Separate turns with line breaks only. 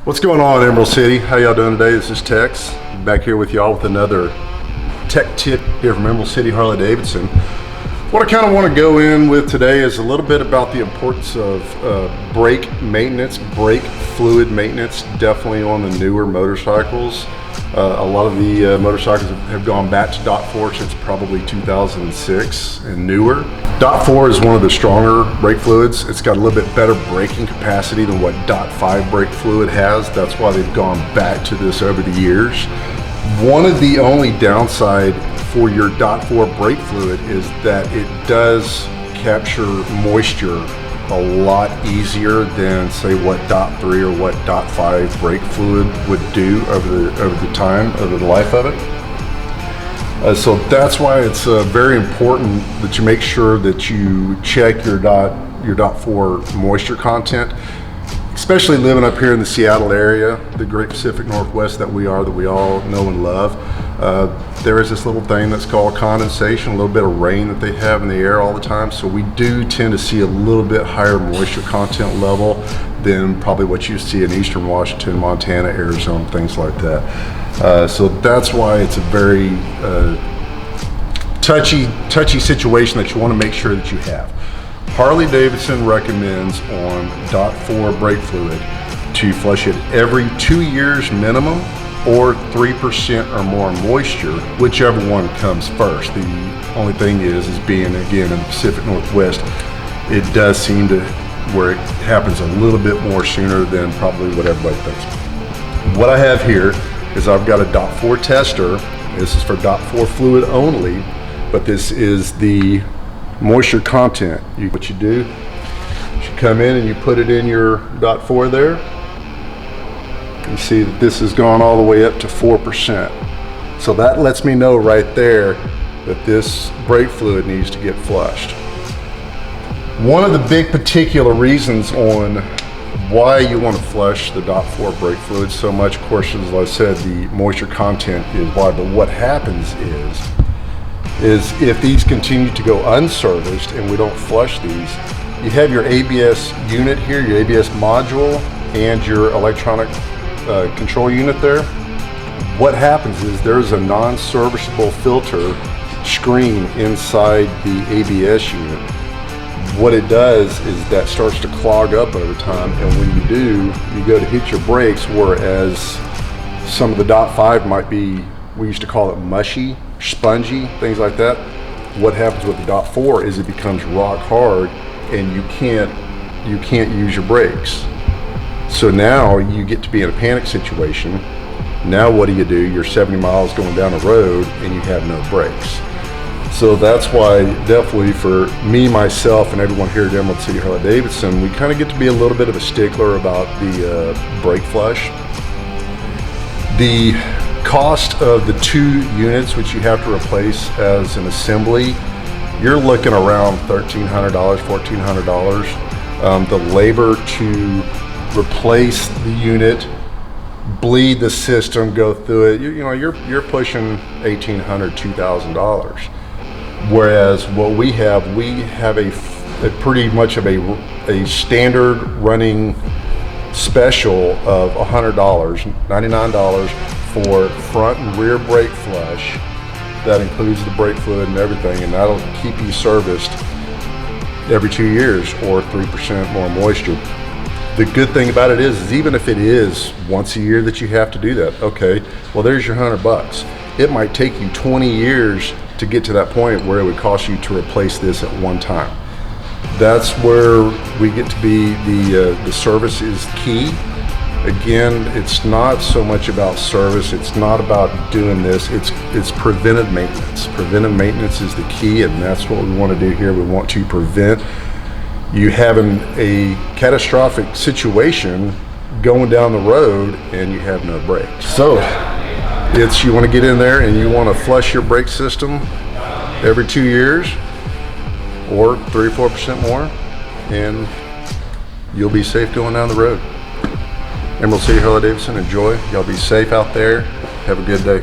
What's going on, Emerald City? How y'all doing today? This is Tex, back here with y'all with another tech tip here from Emerald City Harley-Davidson. What I kind of want to go in with today is a little bit about the importance of brake maintenance, brake fluid maintenance, definitely on the newer motorcycles. A lot of the motorcycles have gone back to .4 since probably 2006 and newer. .4 is one of the stronger brake fluids. It's got a little bit better braking capacity than what .5 brake fluid has. That's why they've gone back to this over the years. One of the only downside for your .4 brake fluid is that it does capture moisture a lot easier than say what .3 or what .5 brake fluid would do over the life of it. So that's why it's very important that you make sure that you check your .4 moisture content, especially living up here in the Seattle area, the great Pacific Northwest that we all know and love. There is this little thing that's called condensation, a little bit of rain that they have in the air all the time. So we do tend to see a little bit higher moisture content level than probably what you see in Eastern Washington, Montana, Arizona, things like that. So that's why it's a very touchy situation that you want to make sure that you have. Harley-Davidson recommends on .4 brake fluid to flush it every 2 years minimum, or 3% or more moisture, whichever one comes first. The only thing is being again in the Pacific Northwest, it does seem to where it happens a little bit more sooner than probably what everybody thinks. What I have here is I've got a .4 tester. This is for .4 fluid only, but this is the moisture content. What you do is you come in and you put it in your .4 there. You see that this has gone all the way up to 4%. So that lets me know right there that this brake fluid needs to get flushed. One of the big particular reasons on why you want to flush the .4 brake fluid so much, of course, as I said, the moisture content is why, but what happens is if these continue to go unserviced and we don't flush these, you have your ABS unit here, your ABS module, and your electronic control unit there. What happens is there's a non-serviceable filter screen inside the ABS unit. What it does is that starts to clog up over time, and when you do, you go to hit your brakes, whereas some of the .5 might be, we used to call it mushy, spongy, things like that. What happens with the .4 is it becomes rock hard and you can't use your brakes. So now you get to be in a panic situation. Now what do? You're 70 miles going down the road and you have no brakes. So that's why definitely for me, myself, and everyone here at Emerald City Harley-Davidson, we kind of get to be a little bit of a stickler about the brake flush. The cost of the 2 units which you have to replace as an assembly, you're looking around $1,300, $1,400. The labor to replace the unit, bleed the system, go through it, you're pushing $1,800, $2,000. Whereas what we have a pretty much of a standard running special of $100, $99 for front and rear brake flush. That includes the brake fluid and everything, and that'll keep you serviced every 2 years or 3% more moisture. The good thing about it is even if it is once a year that you have to do that, okay, well there's your $100. It might take you 20 years to get to that point where it would cost you to replace this at one time. That's where we get to be the service is key. Again, it's not so much about service, it's not about doing this, it's preventive maintenance. Preventive maintenance is the key, and that's what we want to do here. We want to prevent you having a catastrophic situation going down the road and you have no brakes. So you want to get in there and you want to flush your brake system every 2 years or 3 or 4% more, and you'll be safe going down the road. Emerald City Harley-Davidson, enjoy. Y'all be safe out there. Have a good day.